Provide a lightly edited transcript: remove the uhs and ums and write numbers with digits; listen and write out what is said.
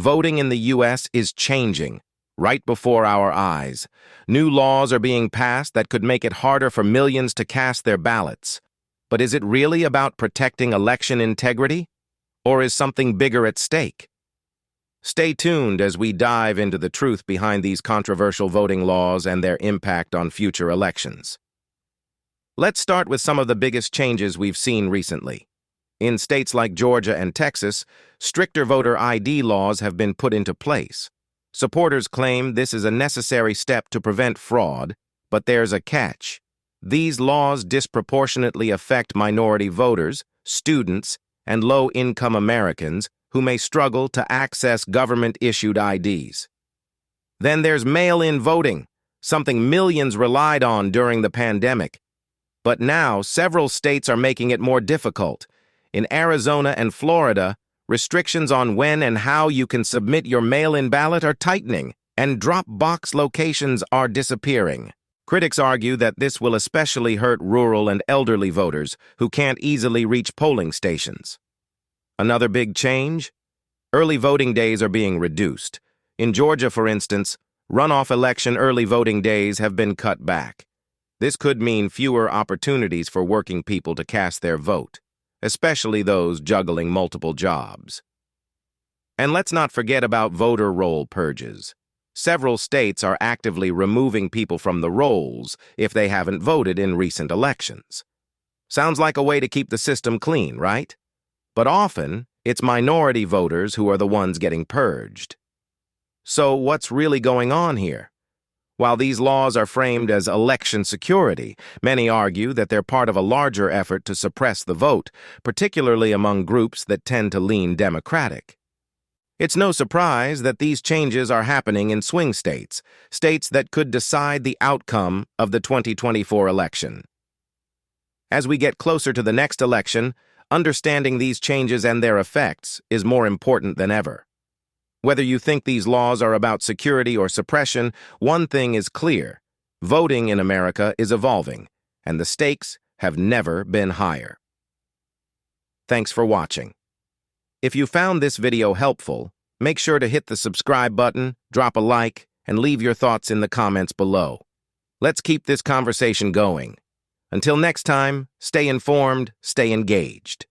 voting in the U.S. is changing right before our eyes. New laws are being passed that could make it harder for millions to cast their ballots. But is it really about protecting election integrity? Or is something bigger at stake? Stay tuned as we dive into the truth behind these controversial voting laws and their impact on future elections. Let's start with some of the biggest changes we've seen recently. In states like Georgia and Texas, stricter voter ID laws have been put into place. Supporters claim this is a necessary step to prevent fraud, but there's a catch. These laws disproportionately affect minority voters, students, and low-income Americans who may struggle to access government-issued IDs. Then there's mail-in voting, something millions relied on during the pandemic. But now, several states are making it more difficult. In Arizona and Florida, restrictions on when and how you can submit your mail-in ballot are tightening, and drop-box locations are disappearing. Critics argue that this will especially hurt rural and elderly voters who can't easily reach polling stations. Another big change? Early voting days are being reduced. In Georgia, for instance, runoff election early voting days have been cut back. This could mean fewer opportunities for working people to cast their vote, especially those juggling multiple jobs. And let's not forget about voter roll purges. Several states are actively removing people from the rolls if they haven't voted in recent elections. Sounds like a way to keep the system clean, right? But often, it's minority voters who are the ones getting purged. So what's really going on here? While these laws are framed as election security, many argue that they're part of a larger effort to suppress the vote, particularly among groups that tend to lean Democratic. It's no surprise that these changes are happening in swing states, states that could decide the outcome of the 2024 election. As we get closer to the next election, understanding these changes and their effects is more important than ever. Whether you think these laws are about security or suppression, one thing is clear: voting in America is evolving, and the stakes have never been higher. Thanks for watching. If you found this video helpful, make sure to hit the subscribe button, drop a like, and leave your thoughts in the comments below. Let's keep this conversation going. Until next time, stay informed, stay engaged.